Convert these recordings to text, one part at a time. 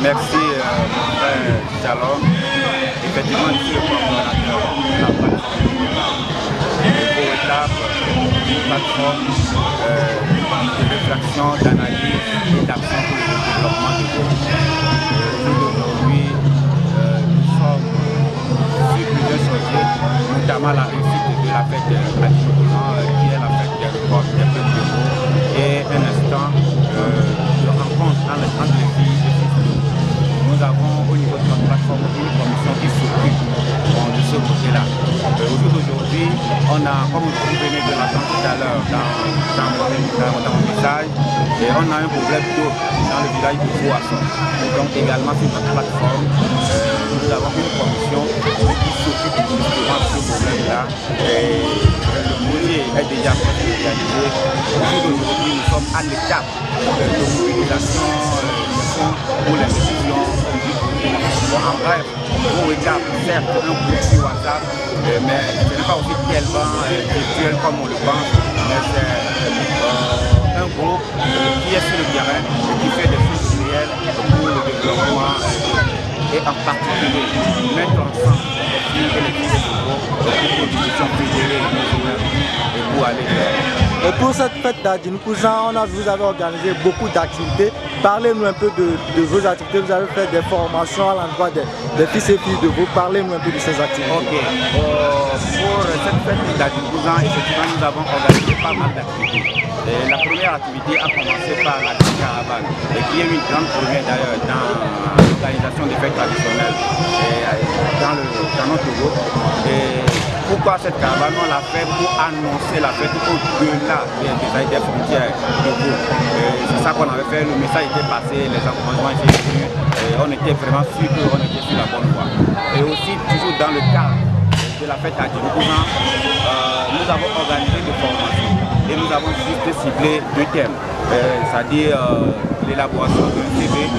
Merci mon frère Shalom. Effectivement, je suis le coordonnateur de la plateforme. Une plateforme de réflexion, d'analyse et d'action pour le développement de l'eau. Aujourd'hui, nous sommes sur plusieurs sujets, notamment la réussite de la fête qui est la fête des records des peuples de l'eau, et un instant de rencontre entre les filles et les filles. Nous avons au niveau de notre plateforme une commission qui s'occupe de ce côté-là. Au jour d'aujourd'hui, on a, comme vous venez de l'entendre tout à l'heure dans mon message, et on a un problème d'eau dans le village de Fouasson. Donc également sur notre plateforme, nous avons une commission qui s'occupe justement de ce problème-là. Le projet est déjà réalisé. Au jour d'aujourd'hui, nous sommes à l'étape de mobilisation pour les décisions. Bon, en bref, on regarde certes un groupe sur WhatsApp, mais ce n'est pas aussi tellement virtuel comme on le pense, mais c'est un groupe qui est sur le terrain et qui fait des choses réelles pour le développement et en particulier mettre ensemble les filles et les filles de Togo pour une production fédérée et pour aller vers. Et pour cette fête d'Adjin Kouzan, vous avez organisé beaucoup d'activités. Parlez-nous un peu de vos activités. Vous avez fait des formations à l'endroit des fils et filles de vous. Parlez-nous un peu de ces activités. Ok. Pour cette fête d'Adjin Kouzan, effectivement, nous avons organisé pas mal d'activités. La première activité a commencé par la caravane, qui est une grande première d'ailleurs dans l'organisation des fêtes traditionnelles dans notre Togo. Pourquoi cette caravane? On l'a fait pour annoncer la fête au-delà des frontières de Togo. C'est ça qu'on avait fait, le message était passé, les encouragements étaient venus, on était vraiment sûr qu'on était sur la bonne voie. Et aussi, toujours dans le cadre de la fête à Djibouti, nous avons organisé des formations et nous avons juste ciblé deux thèmes, c'est-à-dire l'élaboration d'un CV,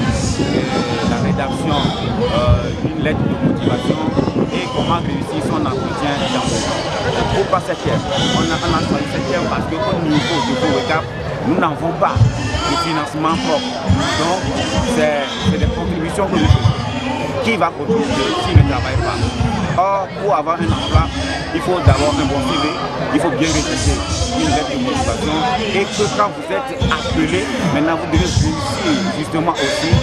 la rédaction d'une lettre de motivation et comment réussir son entretien d'embauche. Pourquoi cette thème? On a choisi cette thème parce qu'au niveau de Fourecap, nous n'avons pas de financement propre. Donc, c'est des contributions que nous faisons. Qui va contribuer s'il ne travaille pas? Or, pour avoir un emploi, il faut d'abord un bon CV, il faut bien rédiger une lettre de motivation et que quand vous êtes appelé, maintenant vous devez réussir justement aussi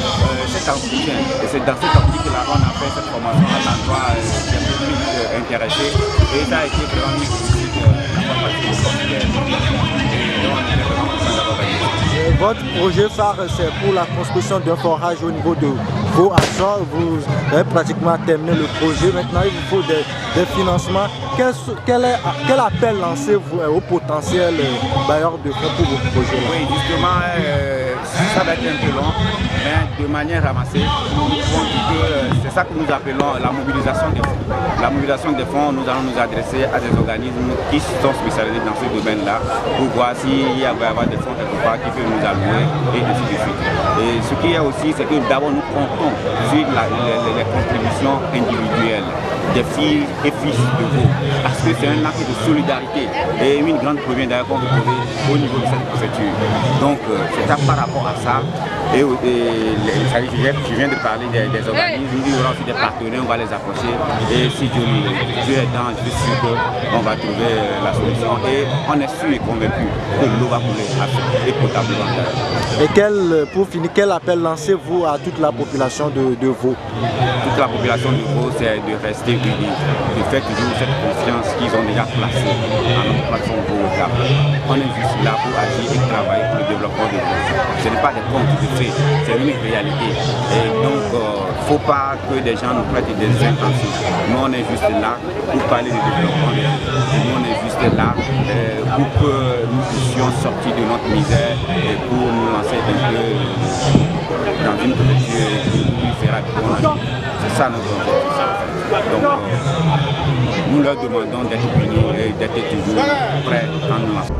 cet entretien. Et c'est dans cette optique-là qu'on a fait cette formation à l'endroit des publics intéressés et ça a été vraiment une réussite la formation et donc on est vraiment content d'avoir gagné. Votre projet phare, c'est pour la construction d'un forage au niveau de vos actions. Vous avez pratiquement terminé le projet. Maintenant, il vous faut des financements. Quel appel lancez-vous au potentiel bailleur de fonds pour vos projets? Oui, justement, ça va être un peu long, mais de manière ramassée, nous pouvons dire que c'est ça que nous appelons la mobilisation des fonds. La mobilisation des fonds, nous allons nous adresser à des organismes qui sont spécialisés dans ce domaine-là pour voir s'il va y avoir des fonds quelque part qui peuvent nous allouer et ainsi de suite. Et ce qui est aussi, c'est que d'abord nous comptons sur les contributions individuelles des filles et fils de vous, parce que c'est un acte de solidarité et une grande première d'ailleurs qu'on veut poser au niveau de cette préfecture. Donc c'est par rapport à ça, et je viens de parler des organismes, il y aura aussi des partenaires, on va les approcher et si Dieu est dans, je suis sûr qu'on va trouver la solution et on est sûr et convaincu que l'eau va couler et potablement. Et pour finir, quel appel lancez-vous à toute la population de Vaud? Toute la population de Vaud, c'est de rester unis, de faire toujours cette confiance qu'ils ont déjà placée dans notre plateforme Vaud. On est juste là pour agir et travailler pour le développement de Vaud. Ce n'est pas des contes de fait, c'est une réalité. Et donc, il ne faut pas que des gens nous prêtent des intentions. Nous, on est juste là pour parler du développement de Vaud. Nous, on est juste là pour que nous puissions sortir de notre misère et pour nous lancer un peu dans une préfecture qui nous fera bon. C'est ça notre objectif. Donc, nous leur demandons d'être unis et d'être toujours prêts quand nous lançons.